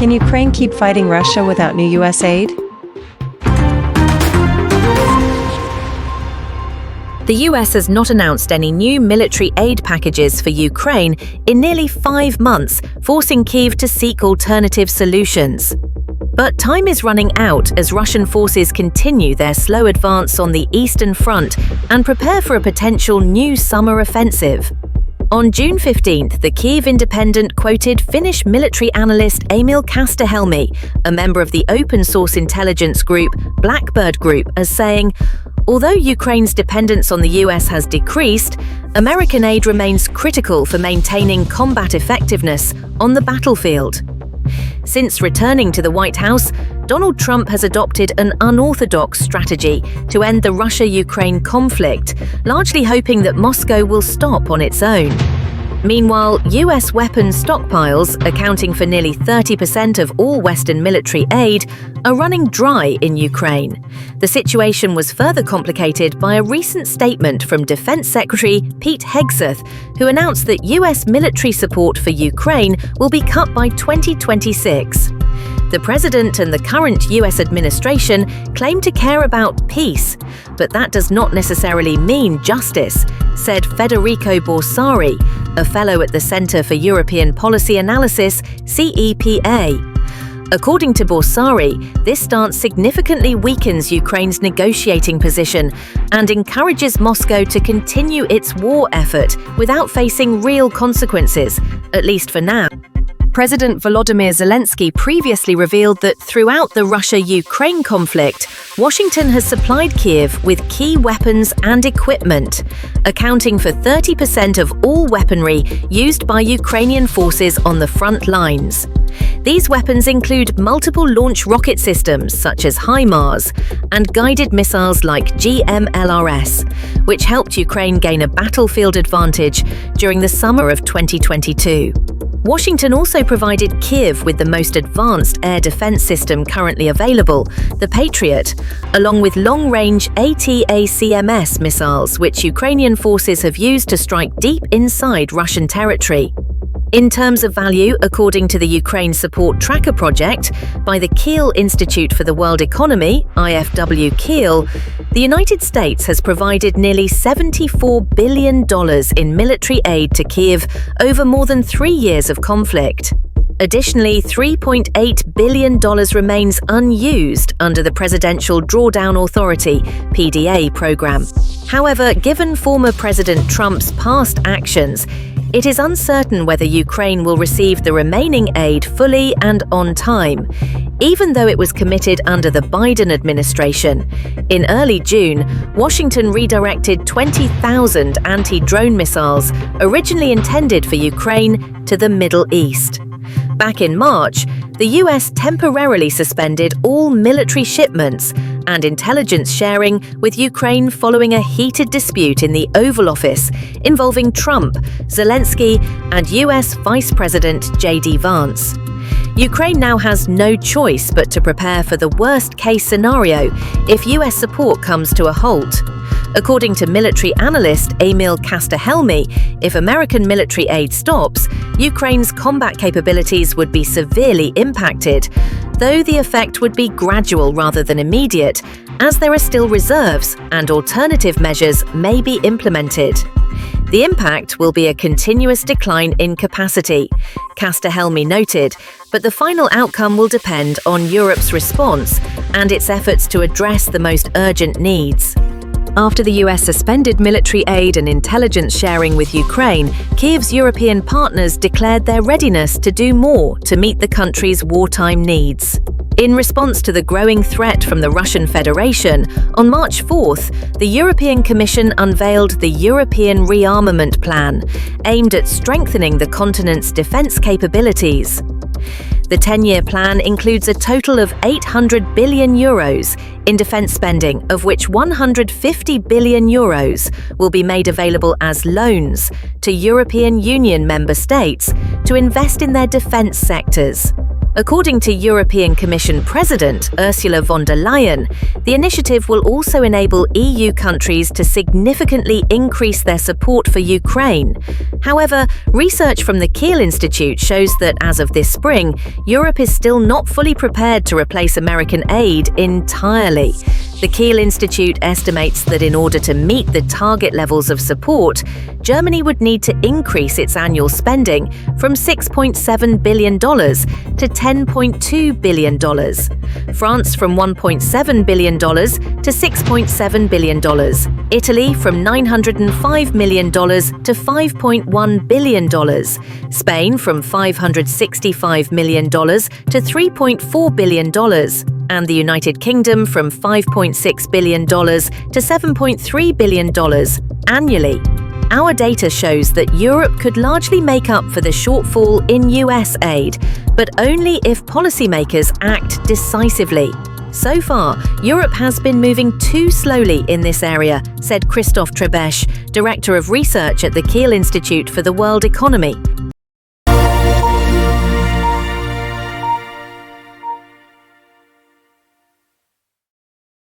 Can Ukraine keep fighting Russia without new U.S. aid? The US has not announced any new military aid packages for Ukraine in nearly 5 months, forcing Kyiv to seek alternative solutions. But time is running out as Russian forces continue their slow advance on the Eastern Front and prepare for a potential new summer offensive. On June 15th, the Kyiv Independent quoted Finnish military analyst Emil Kastahelmi, a member of the open-source intelligence group Blackbird Group, as saying, "Although Ukraine's dependence on the US has decreased, American aid remains critical for maintaining combat effectiveness on the battlefield." Since returning to the White House, Donald Trump has adopted an unorthodox strategy to end the Russia-Ukraine conflict, largely hoping that Moscow will stop on its own. Meanwhile, US weapons stockpiles, accounting for nearly 30% of all Western military aid, are running dry in Ukraine. The situation was further complicated by a recent statement from Defense Secretary Pete Hegseth, who announced that US military support for Ukraine will be cut by 2026. The president and the current US administration claim to care about peace, but that does not necessarily mean justice, said Federico Borsari, a fellow at the Center for European Policy Analysis, CEPA. According to Borsari, this stance significantly weakens Ukraine's negotiating position and encourages Moscow to continue its war effort without facing real consequences, at least for now. President Volodymyr Zelensky previously revealed that throughout the Russia-Ukraine conflict, Washington has supplied Kyiv with key weapons and equipment, accounting for 30% of all weaponry used by Ukrainian forces on the front lines. These weapons include multiple launch rocket systems such as HIMARS and guided missiles like GMLRS, which helped Ukraine gain a battlefield advantage during the summer of 2022. Washington also provided Kyiv with the most advanced air defense system currently available, the Patriot, along with long-range ATACMS missiles, which Ukrainian forces have used to strike deep inside Russian territory. In terms of value, according to the Ukraine Support Tracker project by the Kiel Institute for the World Economy, IFW Kiel, the United States has provided nearly $74 billion in military aid to Kyiv over more than 3 years of conflict. Additionally, $3.8 billion remains unused under the Presidential Drawdown Authority (PDA) program. However, given former President Trump's past actions, it is uncertain whether Ukraine will receive the remaining aid fully and on time, even though it was committed under the Biden administration. In early June, Washington redirected 20,000 anti-drone missiles originally intended for Ukraine to the Middle East. Back in March, the US temporarily suspended all military shipments and intelligence sharing with Ukraine following a heated dispute in the Oval Office involving Trump, Zelensky, and US Vice President J.D. Vance. Ukraine now has no choice but to prepare for the worst-case scenario if US support comes to a halt. According to military analyst Emil Kastahelmi, if American military aid stops, Ukraine's combat capabilities would be severely impacted, though the effect would be gradual rather than immediate, as there are still reserves and alternative measures may be implemented. The impact will be a continuous decline in capacity, Kastahelmi noted, but the final outcome will depend on Europe's response and its efforts to address the most urgent needs. After the US suspended military aid and intelligence sharing with Ukraine, Kyiv's European partners declared their readiness to do more to meet the country's wartime needs. In response to the growing threat from the Russian Federation, on March 4th, the European Commission unveiled the European Rearmament Plan, aimed at strengthening the continent's defense capabilities. The 10-year plan includes a total of €800 billion in defense spending, of which €150 billion will be made available as loans to European Union member states to invest in their defense sectors. According to European Commission President Ursula von der Leyen, the initiative will also enable EU countries to significantly increase their support for Ukraine. However, research from the Kyiv Institute shows that as of this spring, Europe is still not fully prepared to replace American aid entirely. The Kyiv Institute estimates that in order to meet the target levels of support, Germany would need to increase its annual spending from $6.7 billion to $10.2 billion. France from $1.7 billion to $6.7 billion. Italy from $905 million to $5.1 billion. Spain from $565 million to $3.4 billion. And the United Kingdom from $5.6 billion to $7.3 billion annually. Our data shows that Europe could largely make up for the shortfall in US aid, but only if policymakers act decisively. So far, Europe has been moving too slowly in this area, said Christophe Trebesch, Director of Research at the Kyiv Institute for the World Economy.